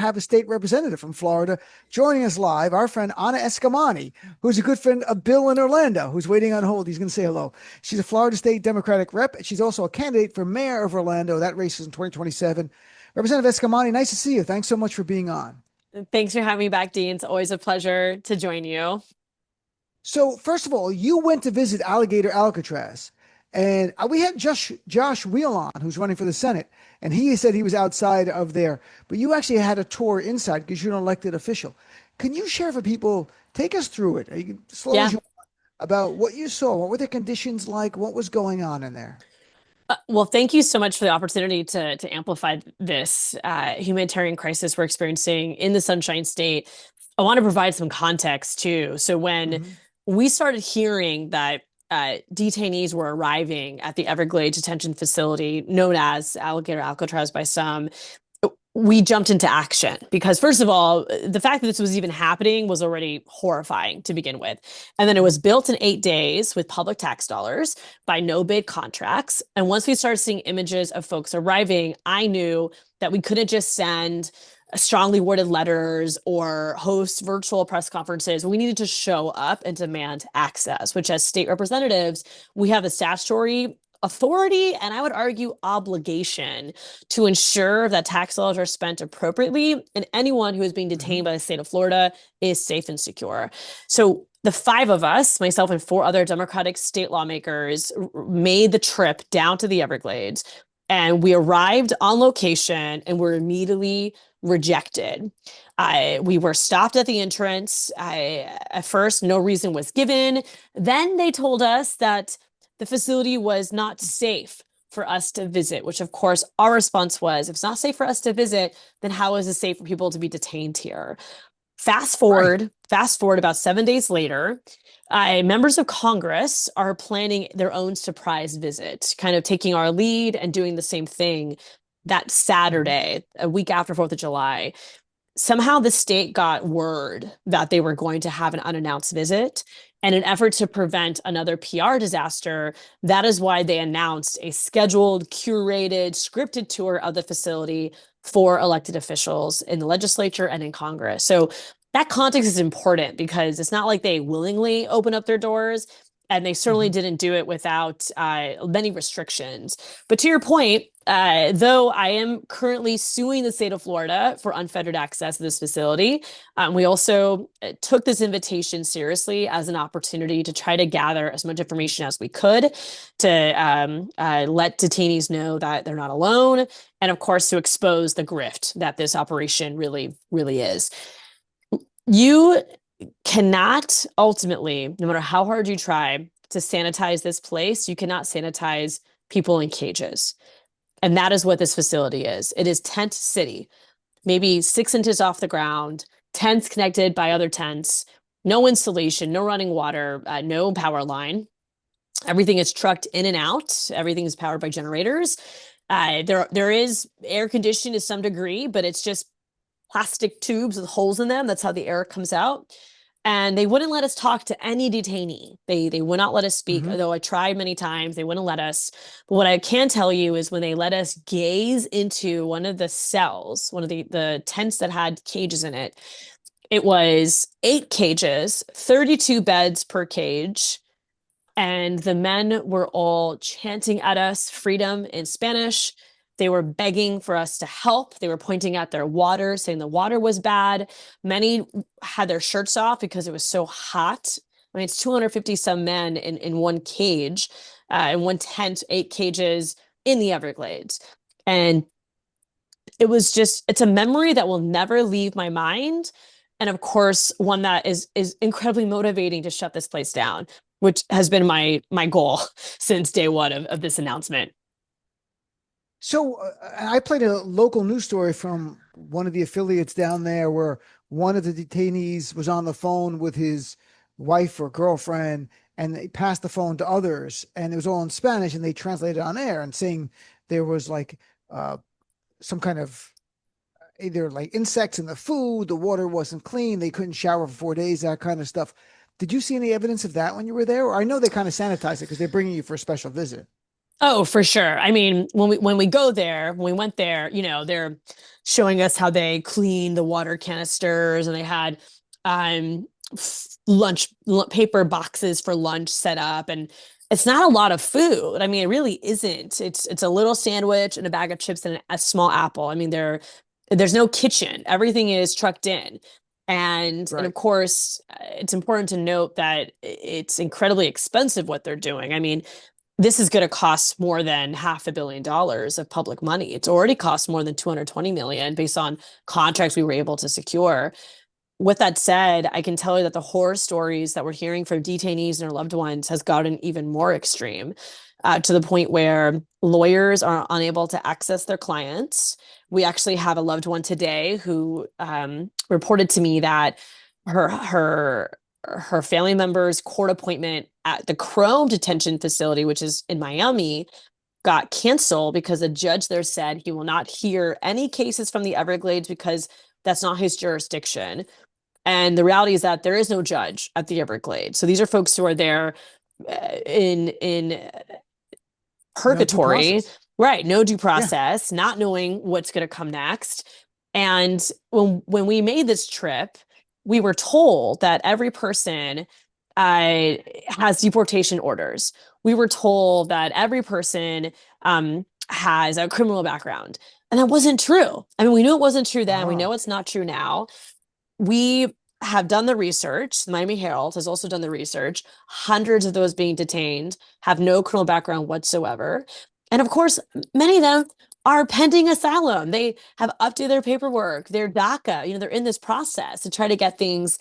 have a state representative from Florida joining us live, our friend Anna Eskamani, who's a good friend of Bill in Orlando, who's waiting on hold. He's going to say hello. She's a Florida State Democratic rep. She's also a candidate for mayor of Orlando. That race is in 2027. Representative Eskamani, nice to see you. Thanks so much for being on. Thanks for having me back, Dean. It's always a pleasure to join you. So, first of all, you went to visit Alligator Alcatraz, and we had Josh Wheel on, who's running for the Senate, and he said he was outside of there, but you actually had a tour inside because you're an elected official. Can you share for people, take us through it, you can, slow as Yeah. you want, about what you saw? What were the conditions like? What was going on in there? Well, thank you so much for the opportunity to amplify this humanitarian crisis we're experiencing in the Sunshine State. I want to provide some context too. So when Hmm. we started hearing that detainees were arriving at the Everglades detention facility, known as Alligator Alcatraz by some, we jumped into action because, first of all, the fact that this was even happening was already horrifying to begin with. And then it was built in 8 days with public tax dollars by no bid contracts. And once we started seeing images of folks arriving, I knew that we couldn't just send strongly worded letters or host virtual press conferences. We needed to show up and demand access, which, as state representatives, we have the statutory authority and, I would argue, obligation to ensure that tax dollars are spent appropriately and anyone who is being Hmm. detained by the state of Florida is safe and secure. So the five of us, myself and four other Democratic state lawmakers, made the trip down to the Everglades. And we arrived on location and were immediately rejected. We were stopped at the entrance. At first, no reason was given. Then they told us that the facility was not safe for us to visit, which of course our response was, if it's not safe for us to visit, then how is it safe for people to be detained here? Right. Fast forward about 7 days later, members of Congress are planning their own surprise visit, kind of taking our lead and doing the same thing that Hmm. Saturday, a week after 4th of July. Somehow the state got word that they were going to have an unannounced visit. And in an effort to prevent another PR disaster, that is why they announced a scheduled, curated, scripted tour of the facility for elected officials in the legislature and in Congress. So that context is important because it's not like they willingly open up their doors. And they certainly Hmm. didn't do it without many restrictions. But to your point, though I am currently suing the state of Florida for unfettered access to this facility, we also took this invitation seriously as an opportunity to try to gather as much information as we could to let detainees know that they're not alone, and of course to expose the grift that this operation really, really is. You cannot ultimately, no matter how hard you try to sanitize this place, you cannot sanitize people in cages. And that is what this facility is. It is tent city, maybe 6 inches off the ground, tents connected by other tents, no insulation, no running water, no power line. Everything is trucked in and out. Everything is powered by generators. There is air conditioning to some degree, but it's just plastic tubes with holes in them. That's how the air comes out. And they wouldn't let us talk to any detainee. They would not let us speak, Hmm. although I tried many times. They wouldn't let us. But what I can tell you is when they let us gaze into one of the cells, one of the tents that had cages in it, it was 8 cages, 32 beds per cage. And the men were all chanting at us freedom in Spanish. They were begging for us to help. They were pointing at their water, saying the water was bad. Many had their shirts off because it was so hot. I mean, it's 250 some men in one cage, in one tent, 8 cages in the Everglades. And it was just, it's a memory that will never leave my mind. And of course, one that is incredibly motivating to shut this place down, which has been my goal since day one of this announcement. So I played a local news story from one of the affiliates down there where one of the detainees was on the phone with his wife or girlfriend and they passed the phone to others and it was all in Spanish and they translated on air and saying there was like uh, some kind of either like insects in the food, the water wasn't clean, they couldn't shower for 4 days, that kind of stuff. Did you see any evidence of that when you were there? Or I know they kind of sanitize it because they're bringing you for a special visit. Oh, for sure. I mean, when we go there, when we went there, they're showing us how they clean the water canisters, and they had um paper boxes for lunch set up, and it's not a lot of food. I mean, it really isn't. It's a little sandwich and a bag of chips and a small apple. I mean, there's no kitchen. Everything is trucked in. And of Right. course, it's important to note that it's incredibly expensive what they're doing. I mean, this is going to cost more than $500 million of public money. It's already cost more than 220 million based on contracts we were able to secure. With that said, I can tell you that the horror stories that we're hearing from detainees and their loved ones has gotten even more extreme, to the point where lawyers are unable to access their clients. We actually have a loved one today who reported to me that her her family member's court appointment at the Chrome detention facility, which is in Miami, got canceled because a judge there said he will not hear any cases from the Everglades because that's not his jurisdiction. And the reality is that there is no judge at the Everglades. So these are folks who are there in No due purgatory, process. right? No due Yeah. process, not knowing what's going to come next. And when we made this trip, we were told that every person uh, has deportation orders. We were told that every person has a criminal background, and that wasn't true. I mean, we knew it wasn't true then. We know Ah. it's not true now. We have done the research. The Miami Herald has also done the research. Hundreds of those being detained have no criminal background whatsoever. And of course, many of them are pending asylum. They have updated their paperwork, their DACA. They're in this process to try to get things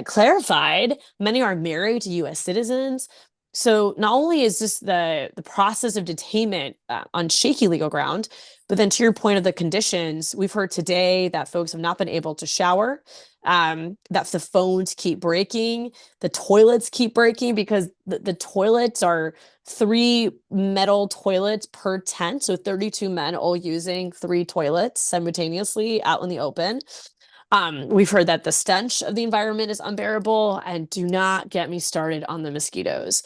clarified. Many are married to US citizens. So not only is this the process of detainment on shaky legal ground, but then to your point of the conditions, we've heard today that folks have not been able to shower, that the phones keep breaking, the toilets keep breaking because the toilets are three metal toilets per tent. So 32 men all using three toilets simultaneously out in the open. We've heard that the stench of the environment is unbearable, and do not get me started on the mosquitoes.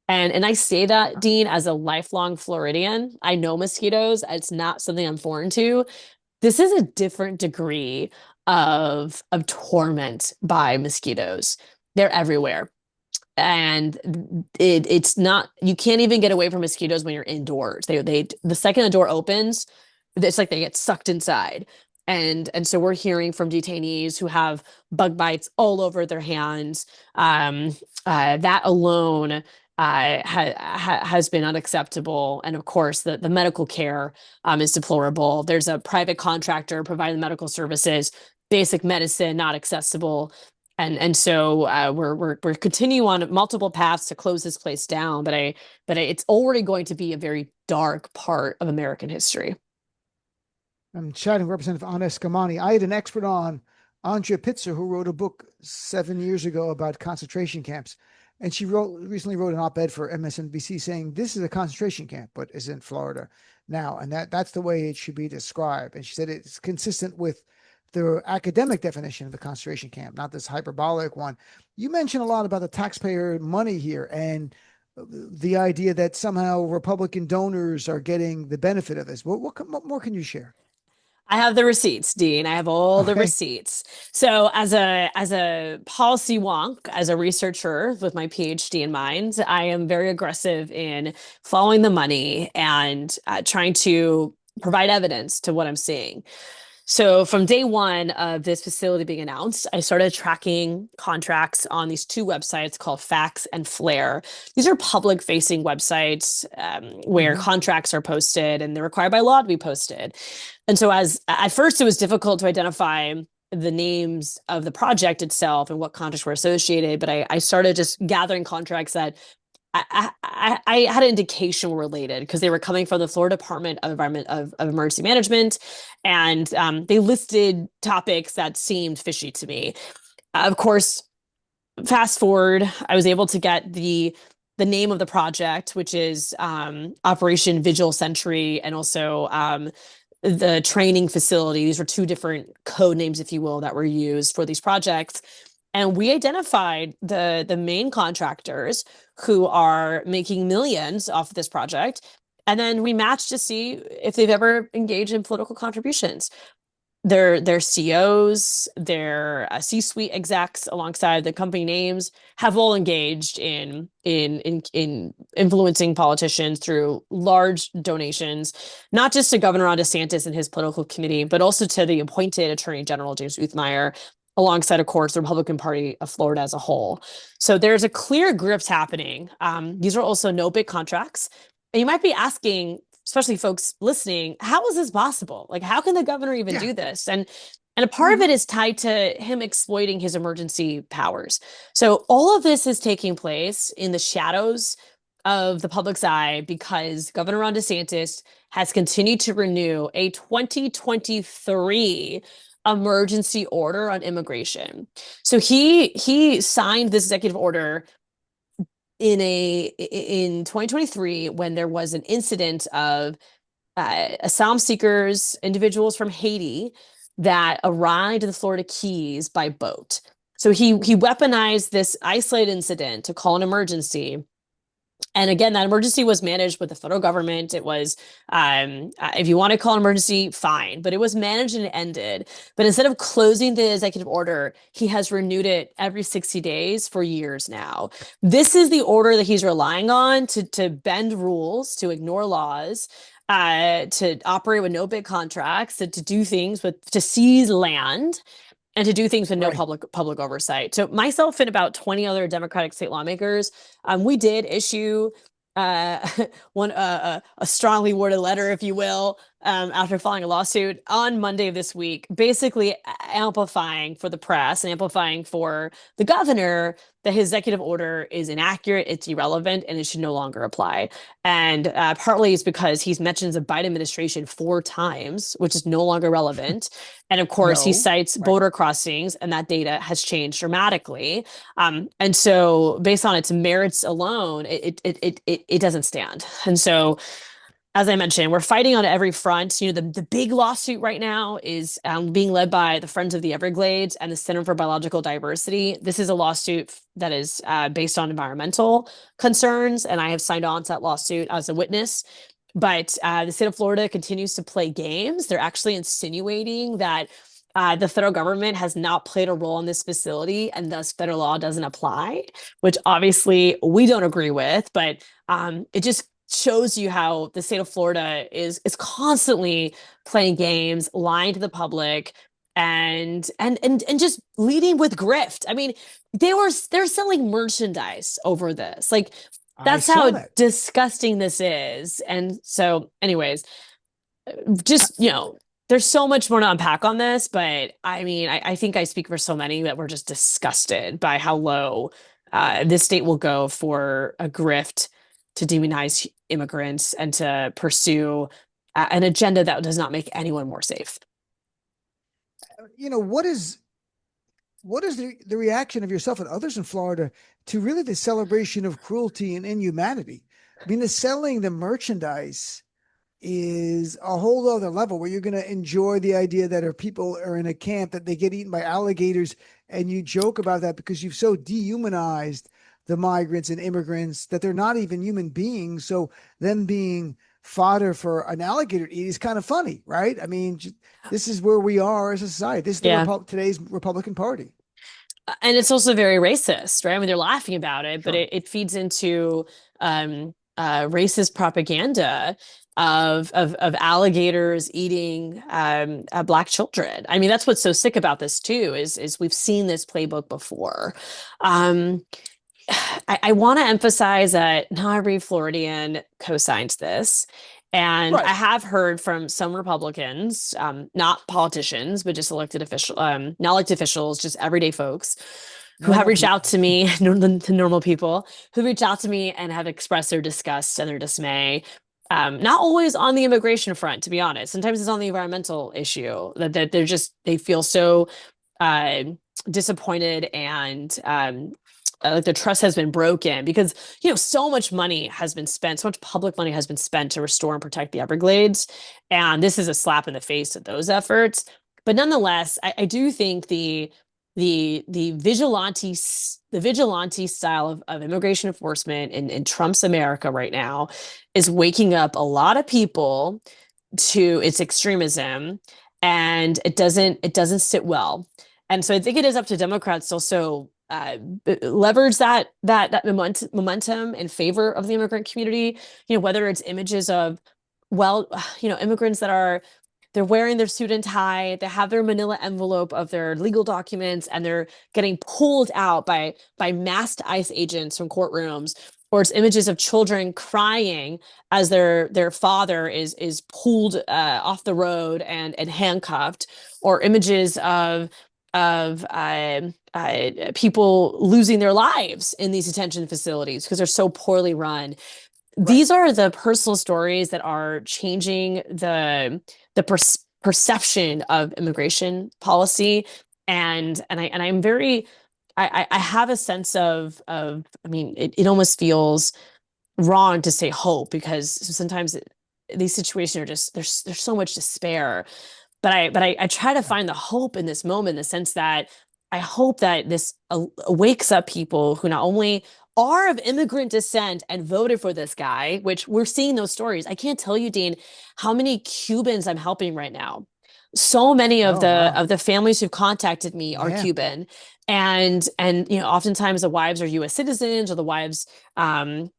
And I say that, Dean, as a lifelong Floridian. I know mosquitoes. It's not something I'm foreign to. This is a different degree of torment by mosquitoes. They're everywhere. And it's not, you can't even get away from mosquitoes when you're indoors. They the second the door opens, it's like they get sucked inside. And so we're hearing from detainees who have bug bites all over their hands. That alone has been unacceptable. And of course, the medical care is deplorable. There's a private contractor providing medical services, basic medicine not accessible. And so we're continuing on multiple paths to close this place down, but it's already going to be a very dark part of American history. I'm chatting with Representative Anna Eskamani. I had an expert on, Andrea Pitzer, who wrote a book 7 years ago about concentration camps. And she recently wrote an op-ed for MSNBC saying this is a concentration camp, but is in Florida now. And that's the way it should be described. And she said it's consistent with the academic definition of the concentration camp, not this hyperbolic one. You mentioned a lot about the taxpayer money here and the idea that somehow Republican donors are getting the benefit of this. What more can you share? I have the receipts, Dean. I have all the Okay. receipts. So as a policy wonk, as a researcher with my PhD in mind, I am very aggressive in following the money and trying to provide evidence to what I'm seeing. So from day one of this facility being announced, I started tracking contracts on these two websites called Fax and Flare. These are public facing websites where Mm-hmm. contracts are posted and they're required by law to be posted. And so as at first it was difficult to identify the names of the project itself and what contracts were associated, but I started just gathering contracts that I had an indication were related because they were coming from the Florida Department of Environment of Emergency Management, and they listed topics that seemed fishy to me. Of course, fast forward, I was able to get the name of the project, which is Operation Vigil Sentry, and also the training facility. These were two different code names, if you will, that were used for these projects. And we identified the main contractors who are making millions off of this project. And then we match to see if they've ever engaged in political contributions. Their CEOs, their C-suite execs, alongside the company names, have all engaged in influencing politicians through large donations, not just to Governor Ron DeSantis and his political committee, but also to the appointed Attorney General James Uthmeier, alongside, of course, the Republican Party of Florida as a whole. So there's a clear grift happening. These are also no big contracts. And you might be asking, especially folks listening, how is this possible? Like, how can the governor even Yeah. do this? And a part of it is tied to him exploiting his emergency powers. So all of this is taking place in the shadows of the public's eye because Governor Ron DeSantis has continued to renew a 2023 emergency order on immigration. So he signed this executive order in 2023 when there was an incident of asylum seekers, individuals from Haiti that arrived in the Florida Keys by boat. So he weaponized this isolated incident to call an emergency. And again, that emergency was managed with the federal government. It was, if you want to call an emergency, fine, but it was managed and ended. But instead of closing the executive order, he has renewed it every 60 days for years now. This is the order that he's relying on to bend rules, to ignore laws, to operate with no big contracts, to do things to seize land, and to do things with no Right. public oversight. So myself and about 20 other Democratic state lawmakers, we did issue uh, a strongly worded letter, if you will, after filing a lawsuit on Monday of this week, basically amplifying for the press and amplifying for the governor that his executive order is inaccurate, it's irrelevant, and it should no longer apply. And partly it's because he's mentioned the Biden administration 4 times, which is no longer relevant. And of course, he No. cites Right. border crossings, and that data has changed dramatically. And so, based on its merits alone, it doesn't stand. And so, as I mentioned, we're fighting on every front. You know, the big lawsuit right now is being led by the Friends of the Everglades and the Center for Biological Diversity. This is a lawsuit that is based on environmental concerns, and I have signed on to that lawsuit as a witness. But the state of Florida continues to play games. They're actually insinuating that the federal government has not played a role in this facility, and thus federal law doesn't apply, which obviously we don't agree with. But it just shows you how the state of Florida is constantly playing games, lying to the public, and just leading with grift. I mean, they're selling merchandise over this. Like, I that's saw how that. disgusting this is. And so, anyways, just, there's so much more to unpack on this, but I mean, I think I speak for so many that we're just disgusted by how low this state will go for a grift to demonize immigrants and to pursue an agenda that does not make anyone more safe. You know, what is the reaction of yourself and others in Florida to really the celebration of cruelty and inhumanity? I mean, the selling the merchandise is a whole other level where you're going to enjoy the idea that if people are in a camp that they get eaten by alligators, and you joke about that because you've so dehumanized the migrants and immigrants that they're not even human beings. So them being fodder for an alligator to eat is kind of funny, right? I mean, this is where we are as a society. This is the Yeah. today's Republican Party. And it's also very racist, right? I mean, they're laughing about it, but Sure. it feeds into racist propaganda of alligators eating black children. I mean, that's what's so sick about this too, is we've seen this playbook before. Um, I want to emphasize that not every Floridian co-signs this. And Right. I have heard from some Republicans, not politicians, but just not elected officials, just everyday folks who have Normal reached out people. to me, the normal people who reach out to me and have expressed their disgust and their dismay. Not always on the immigration front, to be honest. Sometimes it's on the environmental issue that they feel so uh, disappointed and like the trust has been broken because so much money has been spent, so much public money has been spent to restore and protect the Everglades, and this is a slap in the face to those efforts. But nonetheless, I do think the the vigilante style of immigration enforcement in Trump's America right now is waking up a lot of people to its extremism, and it doesn't sit well. And so I think it is up to Democrats to also leverage that momentum in favor of the immigrant community. Whether it's images of, well, immigrants that are, they're wearing their suit and tie, they have their manila envelope of their legal documents, and they're getting pulled out by masked ICE agents from courtrooms, or it's images of children crying as their father is pulled off the road and handcuffed, or images of people losing their lives in these detention facilities because they're so poorly run. These are the personal stories that are changing the perception of immigration policy, and I'm very, I have a sense of I mean, it almost feels wrong to say hope, because sometimes these situations are just, there's so much despair, but I try to find the hope in this moment, in the sense that I hope that this wakes up people who not only are of immigrant descent and voted for this guy, which we're seeing those stories. I can't tell you, Dean, how many Cubans I'm helping right now. So many of the families who've contacted me are Cuban, and oftentimes the wives are U.S. citizens, or the wives have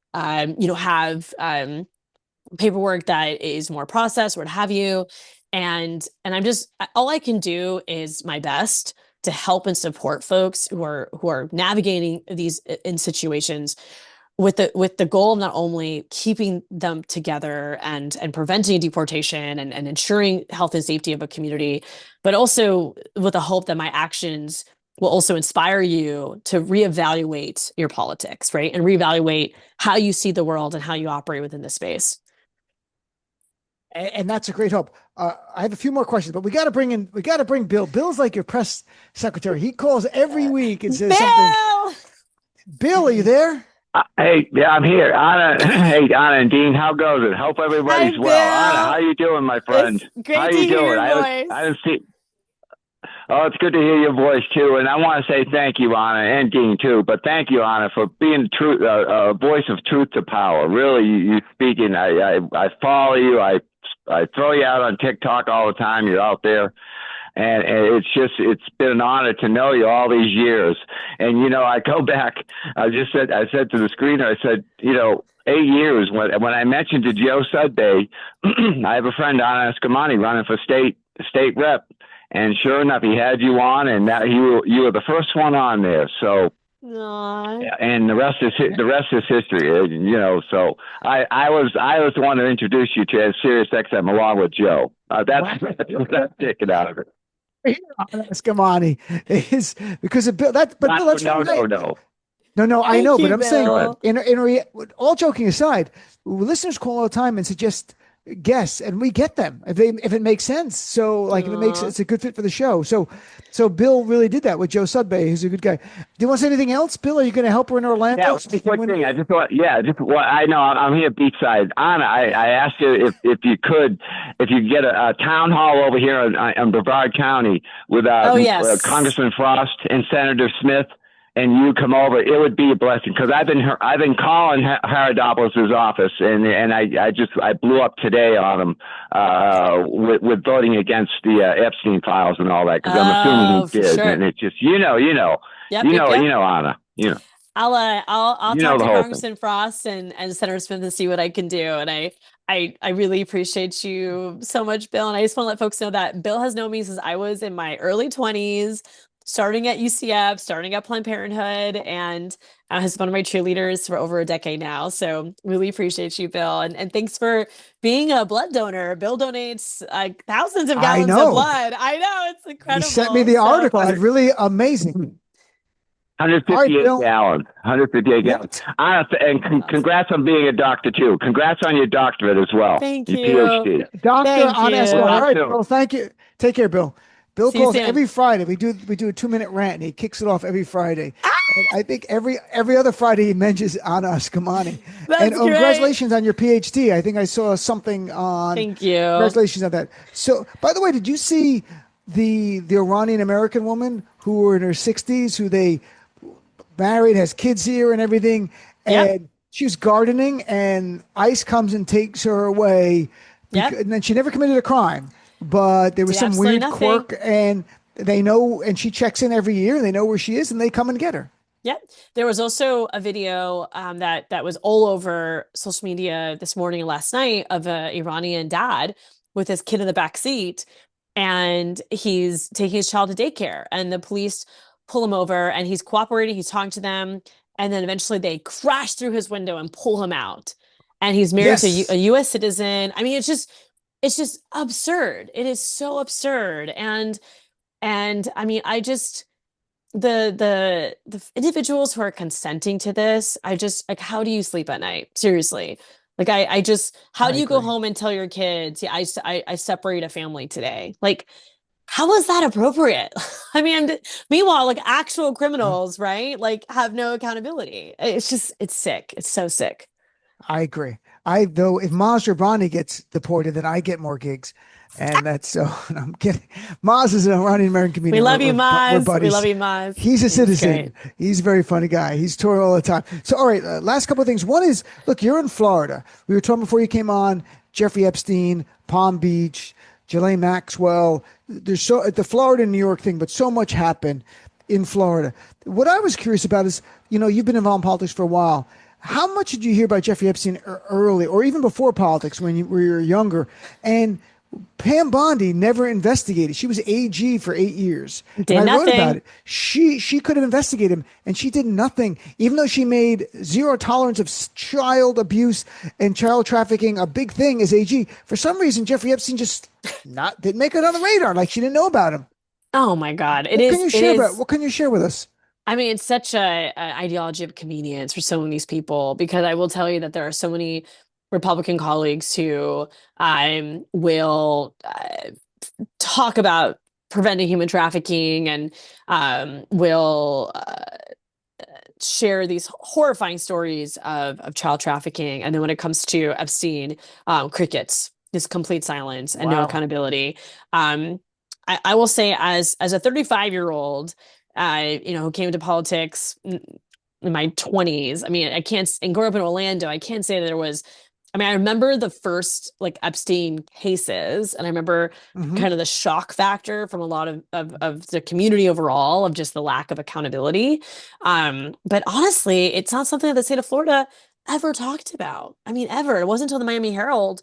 paperwork that is more processed, or what have you. And I'm just, all I can do is my best to help and support folks who are navigating these in situations with the goal of not only keeping them together and preventing deportation and ensuring health and safety of a community, but also with the hope that my actions will also inspire you to reevaluate your politics, right? And reevaluate how you see the world and how you operate within the space. And that's a great hope. I have a few more questions, but we got to bring Bill. Bill's like your press secretary. He calls every week and says something. Bill, are you there? Hey, yeah, I'm here. Anna, hey, Anna and Dean, how goes it? Hope everybody's well. Anna, how you doing, my friend? It's great how to you hear doing? your I voice. didn't see. Oh, it's good to hear your voice too, and I want to say thank you, Anna, and Dean too. But thank you, Anna, for being a voice of truth to power. Really, you speaking. I follow you. I throw you out on TikTok all the time. You're out there. And it's been an honor to know you all these years. And, I go back, I said to the screener, I said, 8 years when I mentioned to Joe Sudbay, I have a friend, Anna Eskamani, running for state rep. And sure enough, he had you on, and that you were the first one on there. So, and the rest is history. So I was the one that introduced you to SiriusXM along with Joe. That's what I'm taking out of it. Eskamani is because of Bill. But Bill, that's no. No, I know, but I'm Bill. saying, all joking aside, listeners call all the time and suggest guests, and we get them if it makes sense. So, if it's a good fit for the show. So Bill really did that with Joe Sudbay, who's a good guy. Do you want to say anything else, Bill? Are you going to help her in Orlando? Yeah, quick thing. I just thought, I know I'm here beachside. Anna, I asked you if you could get a town hall over here in Brevard County with Congressman Frost and Senator Smith, and you come over, it would be a blessing, because I've been calling Haradopoulos' office, and I blew up today on him with voting against the Epstein files and all that, because I'm assuming he did, and it's just Yep. Anna, I'll talk to Congressman Frost and Senator Smith and see what I can do. And I really appreciate you so much, Bill. And I just want to let folks know that Bill has known me since I was in my early 20s, starting at UCF, starting at Planned Parenthood, and has been one of my cheerleaders for over a decade now. So really appreciate you, Bill. And thanks for being a blood donor. Bill donates thousands of gallons of blood. I know, it's incredible. He sent me the article. It's really amazing. 158 gallons. 158 gallons. And congrats on being a doctor too. Congrats on your doctorate as well. Thank your you. PhD. Doctor on Eskamani. All right, Bill. Bill. Thank you. Take care, Bill. Bill See calls every Friday. We do a 2-minute rant, and he kicks it off every Friday. And I think every other Friday he mentions Anna Eskamani. That's great. Congratulations on your PhD. I think I saw something on. Thank you. Congratulations on that. So, by the way, did you see the Iranian American woman who were in her 60s, who they married, has kids here and everything, Yep. and she was gardening, and ICE comes and takes her away, Yep. and then she never committed a crime, but there was Did some absolutely weird nothing. quirk, and they know, and she checks in every year, and they know where she is, and they come and get her. Yep. There was also a video that was all over social media this morning and last night of a Iranian dad with his kid in the back seat, and he's taking his child to daycare, and the police pull him over, and he's cooperating, he's talking to them, and then eventually they crash through his window and pull him out. And he's married to a Yes, US citizen. I mean, it's just absurd. It is so absurd. And I mean, I just the individuals who are consenting to this, I just like, how do you sleep at night? Seriously. Like I just, how I do you go agree. home and tell your kids, yeah, I separate a family today? Like, how is that appropriate? I mean, meanwhile, like actual criminals, right? Like have no accountability. It's sick. It's so sick. I agree. I though if Maz Rabbani gets deported, then I get more gigs, and that's so. I'm kidding. Maz is an Iranian American We comedian. love you, We're Maz. We love buddies. you, Maz. He's a He's great. citizen. He's a very funny guy. He's touring all the time. So, all right, last couple of things. One is, look, you're in Florida. We were talking before you came on. Jeffrey Epstein, Palm Beach, Ghislaine Maxwell. There's so the Florida New York thing, but so much happened in Florida. What I was curious about is, you've been involved in politics for a while. How much did you hear about Jeffrey Epstein early, or even before politics when you were younger? And Pam Bondi never investigated. She was AG for 8 years, and Did I wrote about nothing. it. She could have investigated him, and she did nothing. Even though she made zero tolerance of child abuse and child trafficking a big thing as AG, for some reason Jeffrey Epstein just not didn't make it on the radar. Like she didn't know about him. Oh my God. What can you It share about? is. What can you share with us? I mean, it's such a ideology of convenience for so many of these people, because I will tell you that there are so many Republican colleagues who will talk about preventing human trafficking, and will share these horrifying stories of child trafficking. And then when it comes to Epstein, crickets, just complete silence and no Wow. accountability. I will say, as a 35-year-old, who came into politics in my 20s. I mean, I can't, and growing up in Orlando, I can't say that there was, I mean, I remember the first like Epstein cases, and I remember Hmm. kind of the shock factor from a lot of the community overall, of just the lack of accountability. But honestly, it's not something that the state of Florida ever talked about. I mean, ever. It wasn't until the Miami Herald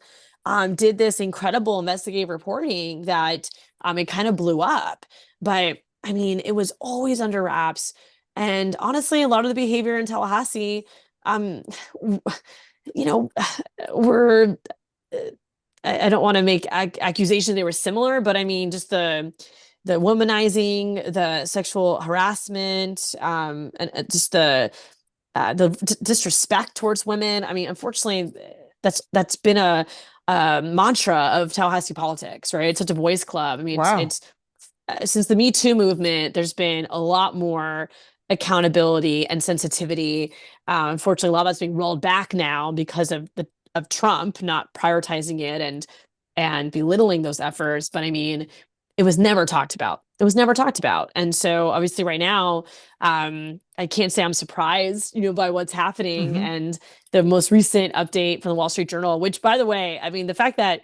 did this incredible investigative reporting that it kind of blew up. But I mean, it was always under wraps. And honestly, a lot of the behavior in Tallahassee, um, you know, were I don't want to make accusations they were similar, but I mean, just the womanizing, the sexual harassment, and just the disrespect towards women. I mean, unfortunately, that's been a mantra of Tallahassee politics, right? It's such a boys' club. I mean, Wow. it's since the Me Too movement, there's been a lot more accountability and sensitivity. Unfortunately, a lot of that's being rolled back now because of Trump not prioritizing it and belittling those efforts. But I mean, it was never talked about. It was never talked about. And so obviously right now, I can't say I'm surprised, by what's happening. Hmm. And the most recent update from the Wall Street Journal, which by the way, I mean, the fact that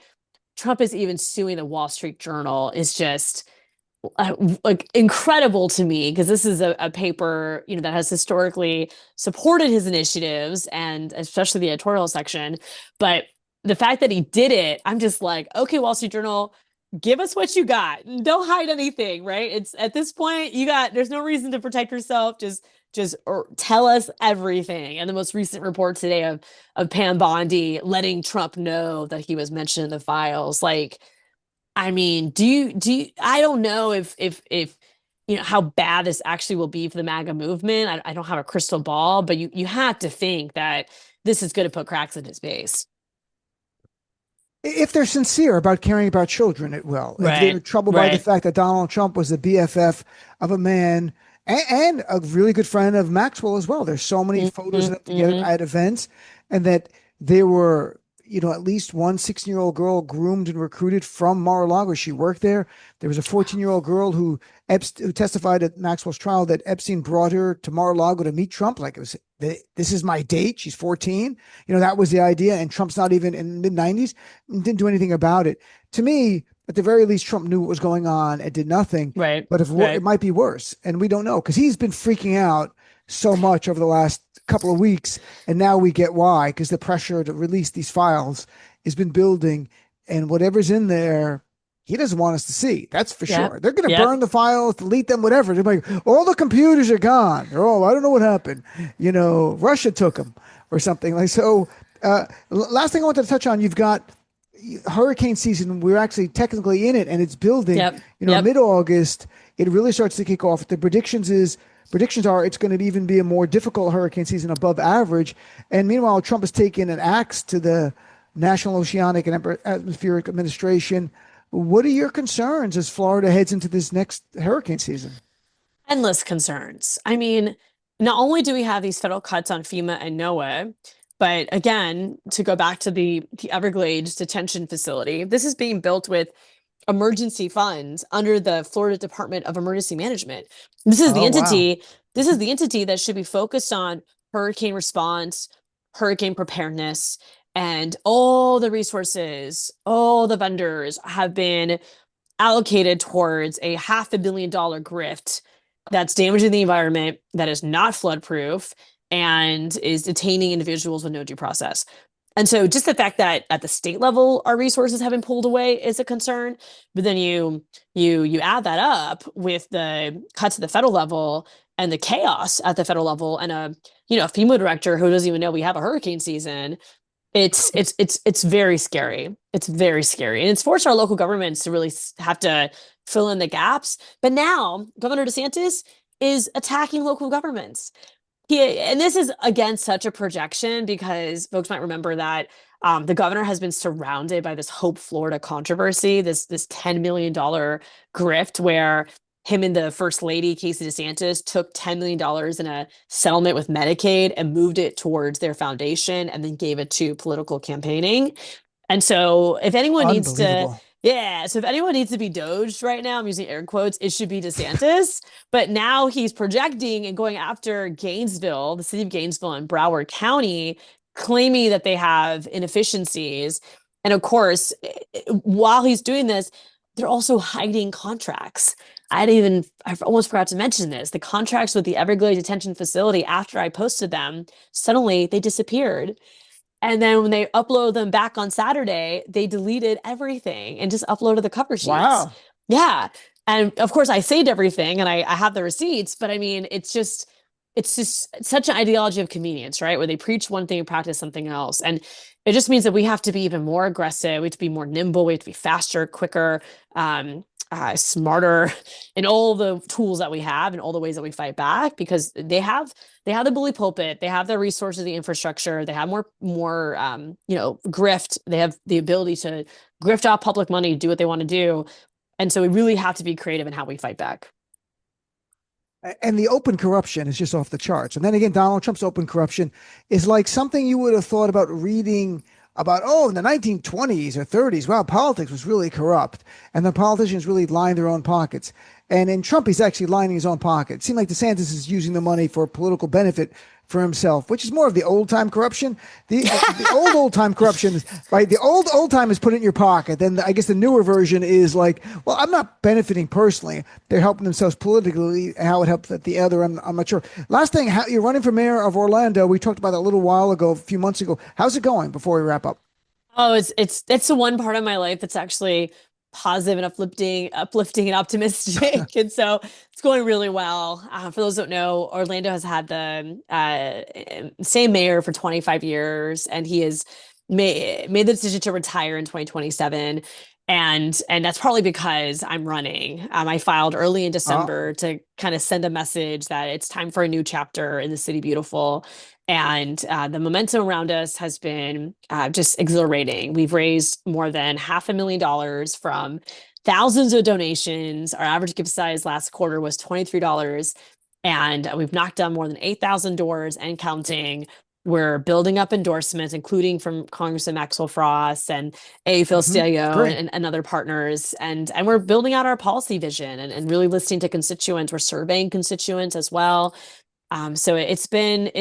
Trump is even suing the Wall Street Journal is just like incredible to me, because this is a paper that has historically supported his initiatives, and especially the editorial section. But the fact that he did it, I'm just like, okay, Wall Street Journal, give us what you got. Don't hide anything, right? It's at this point, there's no reason to protect yourself. Just or tell us everything. And the most recent report today of Pam Bondi letting Trump know that he was mentioned in the files, like, I mean, I don't know if how bad this actually will be for the MAGA movement. I don't have a crystal ball, but you have to think that this is going to put cracks in his base. If they're sincere about caring about children, it will. If they're Right. troubled by the Right. fact that Donald Trump was the BFF of a man and a really good friend of Maxwell as well. There's so many photos of them together Mm-hmm. at events, and that they were at least one 16-year-old girl groomed and recruited from Mar-a-Lago. She worked there. There was a 14-year-old girl who testified at Maxwell's trial that Epstein brought her to Mar-a-Lago to meet Trump. Like, it was, this is my date. She's 14. That was the idea. And Trump's not even in the mid-90s, didn't do anything about it. To me, at the very least, Trump knew what was going on and did nothing. Right. But Right. it might be worse. And we don't know, because he's been freaking out so much over the last couple of weeks. And now we get why, because the pressure to release these files has been building. And whatever's in there, he doesn't want us to see. That's for sure. They're going to burn the files, delete them, whatever. They're like, all the computers are gone. They're all, I don't know what happened. Russia took them or something. Like, so last thing I wanted to touch on, you've got hurricane season. We're actually technically in it, and it's building. Mid-August, it really starts to kick off. The predictions are it's going to even be a more difficult hurricane season, above average. And meanwhile, Trump has taken an axe to the National Oceanic and Atmospheric Administration. What are your concerns as Florida heads into this next hurricane season? Endless concerns. I mean, not only do we have these federal cuts on FEMA and NOAA, but again, to go back to the Everglades detention facility, this is being built with emergency funds under the Florida Department of Emergency Management. This is the entity. Wow. This is the entity that should be focused on hurricane response, hurricane preparedness, and all the resources, all the vendors have been allocated towards a $500 million grift that's damaging the environment, that is not flood proof, and is detaining individuals with no due process. And so just the fact that at the state level, our resources have been pulled away is a concern. But then you add that up with the cuts at the federal level and the chaos at the federal level, and a FEMA director who doesn't even know we have a hurricane season. It's very scary. It's very scary. And it's forced our local governments to really have to fill in the gaps. But now Governor DeSantis is attacking local governments. And this is, again, such a projection, because folks might remember that the governor has been surrounded by this Hope Florida controversy, this $10 million grift where him and the First Lady, Casey DeSantis, took $10 million in a settlement with Medicaid and moved it towards their foundation and then gave it to political campaigning. And so if anyone needs to... Yeah, so if anyone needs to be doged right now, I'm using air quotes, it should be DeSantis. But now he's projecting and going after Gainesville, the city of Gainesville and Broward County, claiming that they have inefficiencies. And of course, while he's doing this, they're also hiding contracts. I almost forgot to mention this. The contracts with the Everglades detention facility, after I posted them, suddenly they disappeared. And then when they upload them back on Saturday, they deleted everything and just uploaded the cover sheets. Wow. Yeah. And of course I saved everything and I have the receipts, but I mean, it's just such an ideology of convenience, right? Where they preach one thing and practice something else. And it just means that we have to be even more aggressive. We have to be more nimble. We have to be faster, quicker, smarter in all the tools that we have and all the ways that we fight back, because they have the bully pulpit, they have the resources, the infrastructure, they have more grift, they have the ability to grift off public money, do what they want to do. And so we really have to be creative in how we fight back. And the open corruption is just off the charts. And then again, Donald Trump's open corruption is like something you would have thought about reading about, in the 1920s or 30s, wow, politics was really corrupt. And the politicians really lined their own pockets. And in Trump, he's actually lining his own pocket. It seemed like DeSantis is using the money for political benefit for himself, which is more of the old-time corruption. The old-time corruption is, right? The old-time is put it in your pocket. Then I guess the newer version is like, well, I'm not benefiting personally. They're helping themselves politically. How it helps the other, I'm not sure. Last thing, you're running for mayor of Orlando. We talked about that a little while ago, a few months ago. How's it going before we wrap up? Oh, it's the one part of my life that's actually positive and uplifting and optimistic. And so it's going really well. For those who don't know, Orlando has had the same mayor for 25 years, and he has made the decision to retire in 2027. And that's partly because I'm running. I filed early in December to kind of send a message that it's time for a new chapter in the City Beautiful. And the momentum around us has been just exhilarating. We've raised more than $500,000 from thousands of donations. Our average gift size last quarter was $23. And we've knocked down more than 8,000 doors and counting. We're building up endorsements, including from Congressman Maxwell Frost and A. Phil Stelio Great. and other partners. And we're building out our policy vision and really listening to constituents. We're surveying constituents as well. So it's been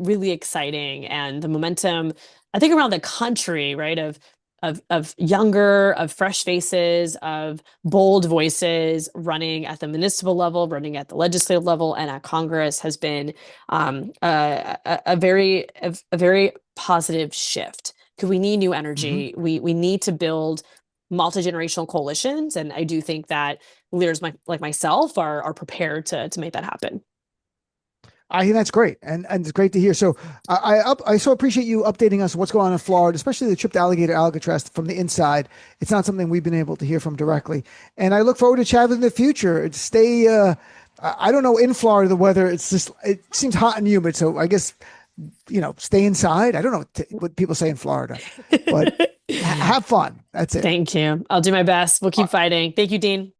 really exciting, and the momentum, I think, around the country, right, of younger, of fresh faces, of bold voices running at the municipal level, running at the legislative level, and at Congress has been a very positive shift, because we need new energy. We need to build multi-generational coalitions, and I do think that leaders like myself are prepared to make that happen. I think that's great, and it's great to hear. So I so appreciate you updating us what's going on in Florida, especially the trip to Alligator Alcatraz from the inside. It's not something we've been able to hear from directly, and I look forward to chatting in the future. Stay, I don't know, in Florida the weather, it seems hot and humid, so I guess stay inside. I don't know what people say in Florida, but have fun. That's it. Thank you. I'll do my best. We'll keep fighting. Thank you, Dean.